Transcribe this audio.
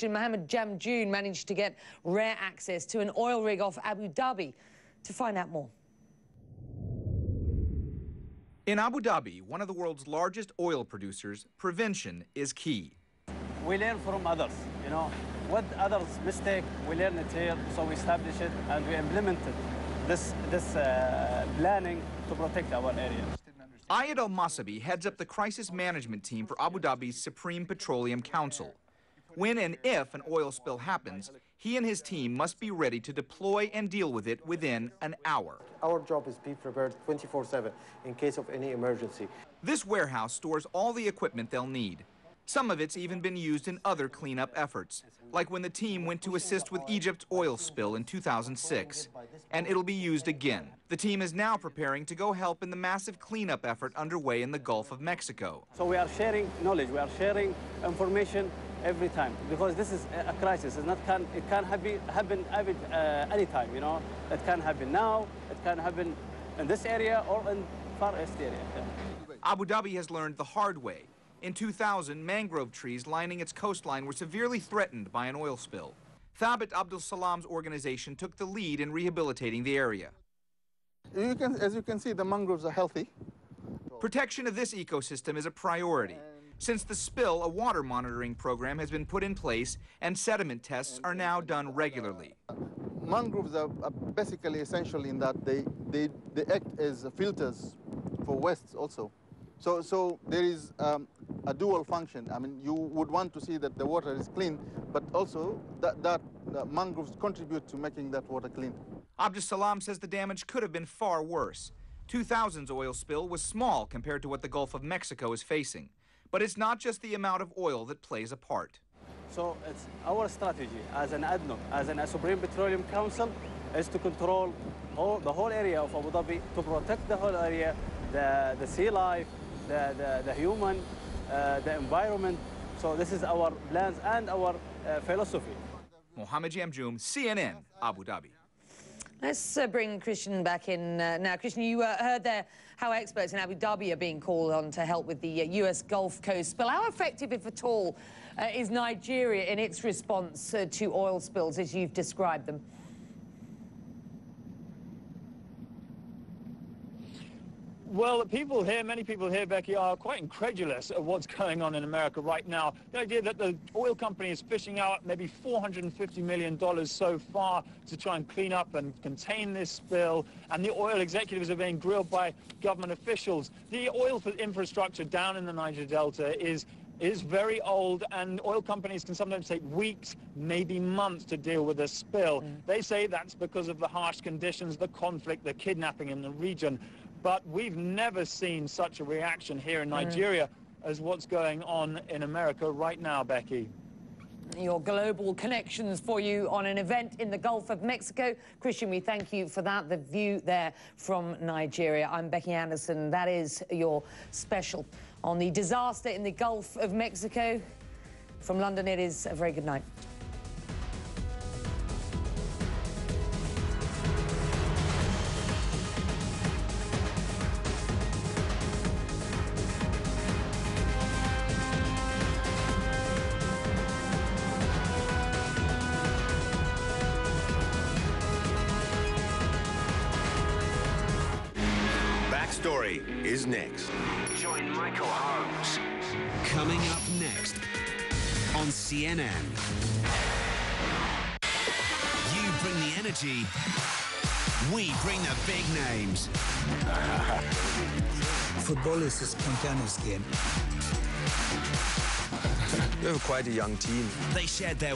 Mohammed Jamjoon managed to get rare access to an oil rig off Abu Dhabi. To find out more. In Abu Dhabi, one of the world's largest oil producers, prevention is key. We learn from others, you know. What others mistake, we learn it here, so we establish it and we implemented this planning to protect our area. Ayed Al-Masabi heads up the crisis management team for Abu Dhabi's Supreme Petroleum Council. When and if an oil spill happens, he and his team must be ready to deploy and deal with it within an hour. Our job is be prepared 24/7 in case of any emergency. This warehouse stores all the equipment they'll need. Some of it's even been used in other cleanup efforts, like when the team went to assist with Egypt's oil spill in 2006. And it'll be used again. The team is now preparing to go help in the massive cleanup effort underway in the Gulf of Mexico. So we are sharing knowledge, we are sharing information every time, because this is a crisis. It can happen anytime, you know. It can happen now, it can happen in this area or in Far East area. Abu Dhabi has learned the hard way. In 2000, mangrove trees lining its coastline were severely threatened by an oil spill. Thabit Abdul Salam's organization took the lead in rehabilitating the area. As you can see, the mangroves are healthy. Protection of this ecosystem is a priority. Since the spill, a water monitoring program has been put in place and sediment tests are now done regularly. Mangroves are basically essential in that they act as filters for wastes also. So there is a dual function. I mean, you would want to see that the water is clean, but also that the mangroves contribute to making that water clean. Abdus Salam says the damage could have been far worse. 2000's oil spill was small compared to what the Gulf of Mexico is facing. But it's not just the amount of oil that plays a part. So it's our strategy as an ADNOC, as a Supreme Petroleum Council, is to control the whole area of Abu Dhabi, to protect the whole area, the sea life, the human, the environment. So this is our plans and our philosophy. Mohammed Jamjoon, CNN, Abu Dhabi. Let's bring Christian back in now. Christian, you heard there how experts in Abu Dhabi are being called on to help with the US Gulf Coast spill. How effective, if at all, is Nigeria in its response to oil spills as you've described them? Well, many people here, Becky, are quite incredulous at what's going on in America right now. The idea that the oil company is fishing out maybe $450 million so far to try and clean up and contain this spill, and the oil executives are being grilled by government officials. The oil infrastructure down in the Niger Delta is very old, and oil companies can sometimes take weeks, maybe months to deal with a spill. They say that's because of the harsh conditions, the conflict, the kidnapping in the region. But we've never seen such a reaction here in Nigeria as what's going on in America right now, Becky. Your global connections for you on an event in the Gulf of Mexico. Christian, we thank you for that. The view there from Nigeria. I'm Becky Anderson. That is your special on the disaster in the Gulf of Mexico. From London, it is a very good night. Story is next. Join Michael Holmes. Coming up next on CNN. You bring the energy, we bring the big names. Football is a spontaneous game. We have quite a young team. They shared their